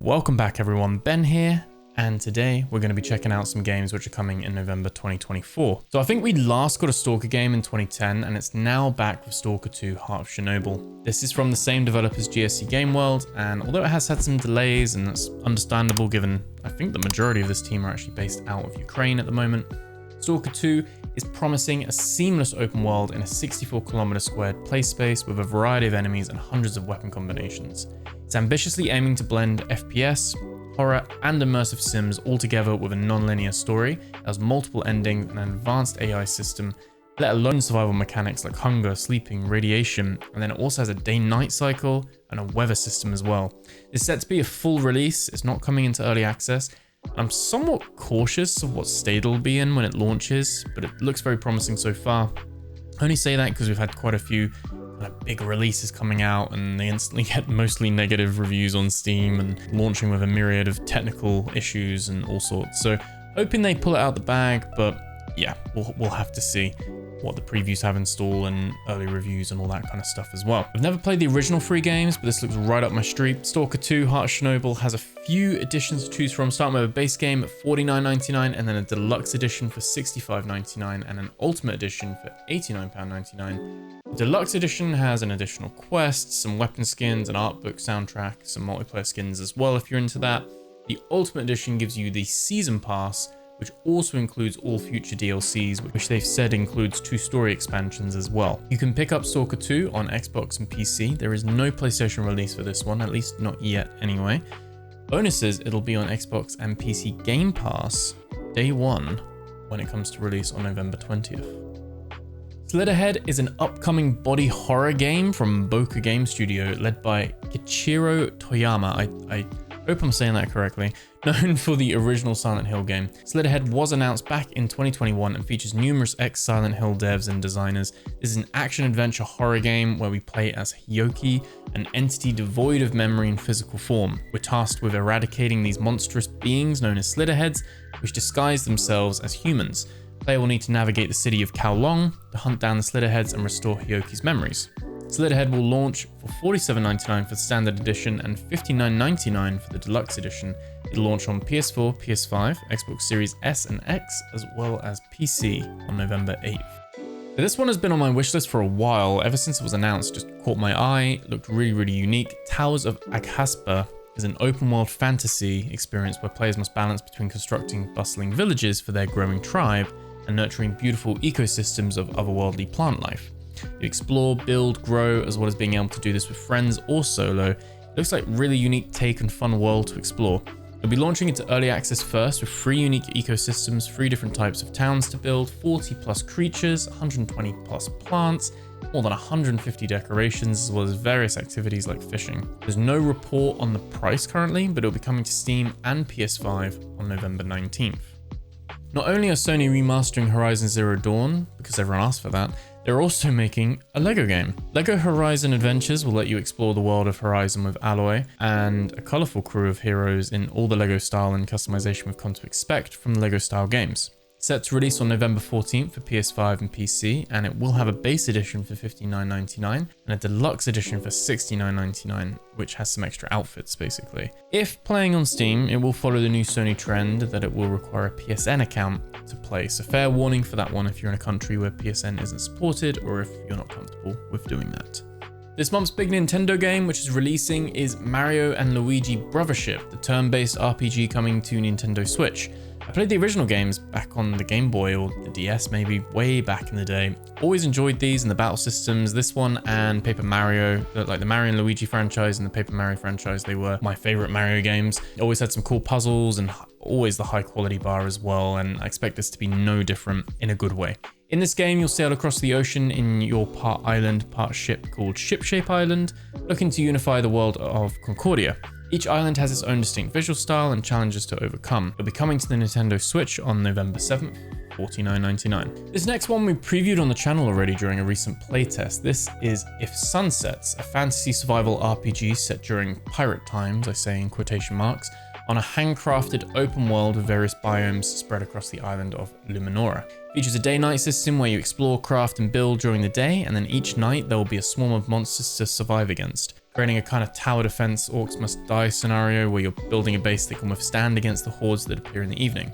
Welcome back everyone, Ben here, and today we're going to be checking out some games which are coming in November 2024. So I think we last got a S.T.A.L.K.E.R game in 2010, and it's now back with S.T.A.L.K.E.R 2 Heart of Chernobyl. This is from the same developers GSC Game World, and although it has had some delays, and that's understandable given I think the majority of this team are actually based out of Ukraine at the moment, S.T.A.L.K.E.R 2 is promising a seamless open world in a 64km squared play space with a variety of enemies and hundreds of weapon combinations. It's ambitiously aiming to blend FPS, horror, and immersive sims all together with a non-linear story that has multiple endings and an advanced AI system, let alone survival mechanics like hunger, sleeping, radiation, and then it also has a day-night cycle and a weather system as well. It's set to be a full release, it's not coming into early access. I'm somewhat cautious of what state it'll be in when it launches, but it looks very promising so far. I only say that because we've had quite a few big releases coming out and they instantly get mostly negative reviews on Steam and launching with a myriad of technical issues and all sorts. So hoping they pull it out the bag, but yeah, we'll have to see what the previews have in store and early reviews and all that kind of stuff as well. I've never played the original 3 games, but this looks right up my street. S.T.A.L.K.E.R 2 Heart of Chernobyl has a few editions to choose from, starting with a base game at $49.99 and then a deluxe edition for $65.99 and an ultimate edition for £89.99. The deluxe edition has an additional quest, some weapon skins, an art book, soundtrack, some multiplayer skins as well if you're into that. The ultimate edition gives you the season pass, which also includes all future DLCs, which they've said includes 2 story expansions as well. You can pick up S.T.A.L.K.E.R 2 on Xbox and PC. There is no PlayStation release for this one, at least not yet anyway. Bonuses, it'll be on Xbox and PC Game Pass day 1 when it comes to release on November 20th. Slitterhead is an upcoming body horror game from Boca Game Studio led by Kichiro Toyama. I hope I'm saying that correctly. Known for the original Silent Hill game, Slitterhead was announced back in 2021 and features numerous ex-Silent Hill devs and designers. This is an action-adventure horror game where we play as Hyoki, an entity devoid of memory and physical form. We're tasked with eradicating these monstrous beings known as Slitterheads, which disguise themselves as humans. Player will need to navigate the city of Kowloon to hunt down the Slitterheads and restore Hyoki's memories. Slitterhead will launch for $47.99 for the standard edition and $59.99 for the deluxe edition. It'll launch on PS4, PS5, Xbox Series S and X, as well as PC on November 8th. So this one has been on my wishlist for a while, ever since it was announced. Just caught my eye, looked really unique. Towers of Aghasba is an open world fantasy experience where players must balance between constructing bustling villages for their growing tribe and nurturing beautiful ecosystems of otherworldly plant life. You explore, build, grow, as well as being able to do this with friends or solo. It looks like a really unique take and fun world to explore. It'll be launching into early access first with 3 unique ecosystems, 3 different types of towns to build, 40 plus creatures, 120 plus plants, more than 150 decorations, as well as various activities like fishing. There's no report on the price currently, but it'll be coming to Steam and PS5 on November 19th. Not only are Sony remastering Horizon Zero Dawn, because everyone asked for that, they're also making a LEGO game. LEGO Horizon Adventures will let you explore the world of Horizon with Alloy and a colourful crew of heroes in all the LEGO style and customization we've come to expect from the LEGO style games. Set to release on November 14th for PS5 and PC, and it will have a base edition for $59.99 and a deluxe edition for $69.99, which has some extra outfits basically. If playing on Steam, it will follow the new Sony trend that it will require a PSN account to play, so fair warning for that one if you're in a country where PSN isn't supported or if you're not comfortable with doing that. This month's big Nintendo game which is releasing is Mario and Luigi Brothership, the turn-based RPG coming to Nintendo Switch. I played the original games back on the Game Boy or the DS maybe, way back in the day. Always enjoyed these and the battle systems. This one and Paper Mario, like the Mario and Luigi franchise and the Paper Mario franchise, they were my favorite Mario games. Always had some cool puzzles and always the high quality bar as well, and I expect this to be no different in a good way. In this game, you'll sail across the ocean in your part island, part ship called Shipshape Island, looking to unify the world of Concordia. Each island has its own distinct visual style and challenges to overcome. It'll be coming to the Nintendo Switch on November 7th, $49.99. This next one we previewed on the channel already during a recent playtest. This is IfSunsets, a fantasy survival RPG set during pirate times, I say in quotation marks, on a handcrafted open world with various biomes spread across the island of Luminora. Features a day-night system where you explore, craft and build during the day, and then each night there will be a swarm of monsters to survive against. creating a kind of tower defense orcs must die scenario where you're building a base that can withstand against the hordes that appear in the evening.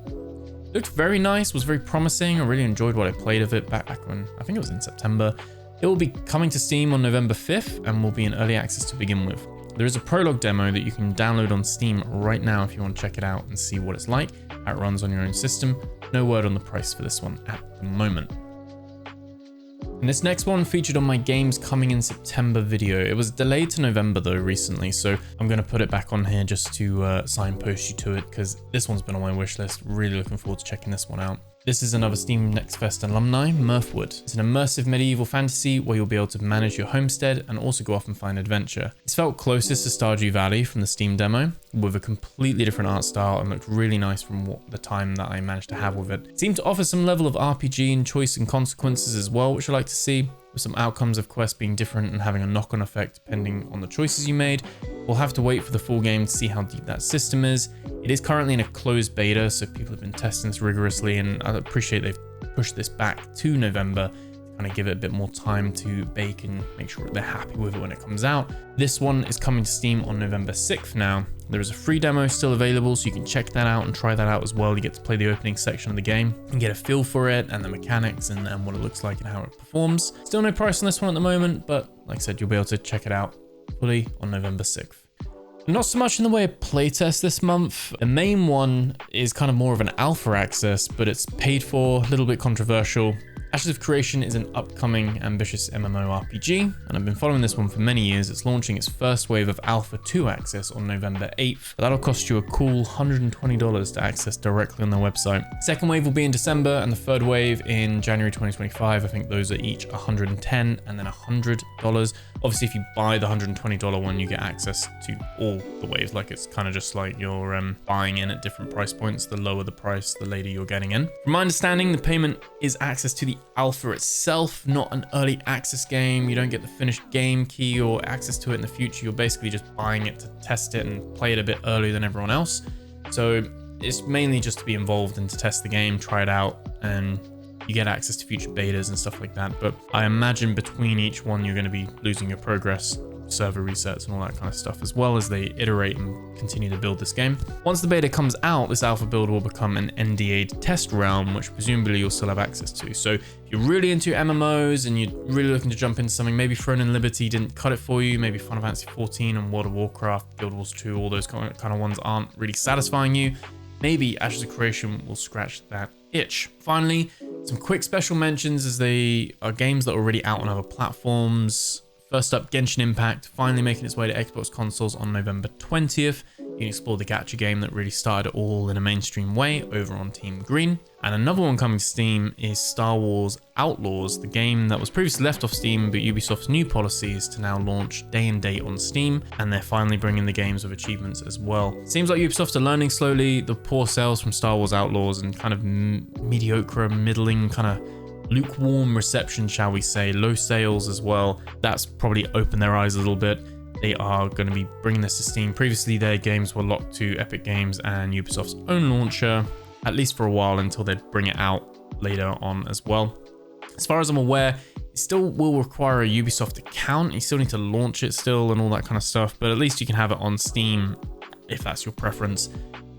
It looked very nice, was very promising. I really enjoyed what I played of it back when, I think it was in September. It will be coming to Steam on November 5th and will be in early access to begin with. There is a prologue demo that you can download on Steam right now if you want to check it out and see what it's like, how it runs on your own system. No word on the price for this one at the moment. And this next one featured on my games coming in September video. It was delayed to November though recently, so I'm going to put it back on here just to signpost you to it because this one's been on my wish list. Really looking forward to checking this one out. This is another Steam Next Fest alumni, Mirthwood. It's an immersive medieval fantasy where you'll be able to manage your homestead and also go off and find adventure. It's felt closest to Stardew Valley from the Steam demo, with a completely different art style and looked really nice from the time that I managed to have with it. It seemed to offer some level of RPG and choice and consequences as well, which I like to see, with some outcomes of quests being different and having a knock-on effect depending on the choices you made. We'll have to wait for the full game to see how deep that system is. It is currently in a closed beta, so people have been testing this rigorously, and I appreciate they've pushed this back to November to kind of give it a bit more time to bake and make sure they're happy with it when it comes out. This one is coming to Steam on November 6th now. There is a free demo still available, so you can check that out and try that out as well. You get to play the opening section of the game and get a feel for it and the mechanics and what it looks like and how it performs. Still no price on this one at the moment, but like I said, you'll be able to check it out fully on November 6th. Not so much in the way of playtest this month. The main one is kind of more of an alpha access, but it's paid for, a little bit controversial. Ashes of Creation is an upcoming ambitious MMORPG, and I've been following this one for many years. It's launching its first wave of Alpha 2 access on November 8th. That'll cost you a cool $120 to access directly on their website. Second wave will be in December, and the third wave in January 2025. I think those are each $110 and then $100. Obviously, if you buy the $120 one, you get access to all the waves. Like, it's kind of just like you're buying in at different price points. The lower the price, the later you're getting in. From my understanding, the payment is access to the alpha itself, not an early access game. You don't get the finished game key or access to it in the future. You're basically just buying it to test it and play it a bit earlier than everyone else. So it's mainly just to be involved and to test the game, try it out, and you get access to future betas and stuff like that. But I imagine between each one, you're going to be losing your progress, server resets and all that kind of stuff, as well as they iterate and continue to build this game. Once the beta comes out, this alpha build will become an NDA'd test realm, which presumably you'll still have access to. So if you're really into MMOs and you're really looking to jump into something, maybe Throne and Liberty didn't cut it for you, maybe Final Fantasy 14 and World of Warcraft, Guild Wars 2, all those kind of ones aren't really satisfying you, maybe Ashes of Creation will scratch that itch. Finally, some quick special mentions, as they are games that are already out on other platforms. First up, Genshin Impact, finally making its way to Xbox consoles on November 20th. You can explore the gacha game that really started it all in a mainstream way over on Team Green. And another one coming to Steam is Star Wars Outlaws, the game that was previously left off Steam, but Ubisoft's new policy is to now launch day and date on Steam, and they're finally bringing the games with achievements as well. Seems like Ubisoft are learning slowly the poor sales from Star Wars Outlaws and kind of mediocre, middling, kind of lukewarm reception, shall we say, low sales as well. That's probably opened their eyes a little bit. They are going to be bringing this to Steam. Previously, their games were locked to Epic Games and Ubisoft's own launcher, at least for a while, until they'd bring it out later on as well. As far as I'm aware, it still will require a Ubisoft account. You still need to launch it still and all that kind of stuff, but at least you can have it on Steam if that's your preference.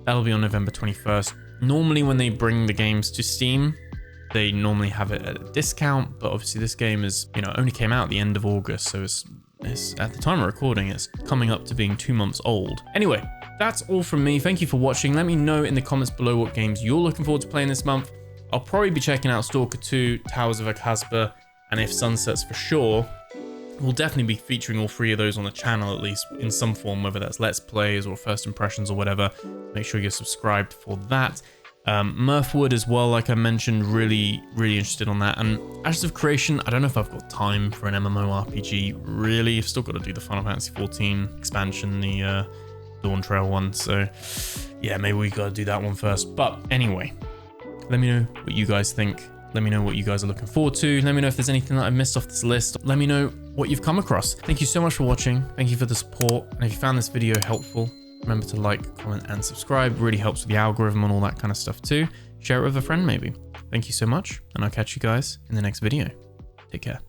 That'll be on November 21st. Normally, when they bring the games to Steam, they normally have it at a discount, but obviously this game is, only came out at the end of August, so it's at the time of recording, it's coming up to being 2 months old. Anyway, that's all from me. Thank you for watching. Let me know in the comments below what games you're looking forward to playing this month. I'll probably be checking out S.T.A.L.K.E.R 2, Towers of Aghasba, and IfSunsets for sure. We'll definitely be featuring all three of those on the channel, at least in some form, whether that's Let's Plays or First Impressions or whatever. Make sure you're subscribed for that. Mirthwood as well, like I mentioned, really interested on that. And Ashes of Creation, I don't know if I've got time for an MMORPG, really. I've still got to do the Final Fantasy 14 expansion, the Dawn Trail one, so yeah, maybe we got to do that one first. But anyway, let me know what you guys think. Let me know what you guys are looking forward to. Let me know if there's anything that I've missed off this list. Let me know what you've come across. Thank you so much for watching. Thank you for the support. And if you found this video helpful, remember to like, comment, and subscribe. It really helps with the algorithm and all that kind of stuff too. Share it with a friend maybe. Thank you so much, and I'll catch you guys in the next video. Take care.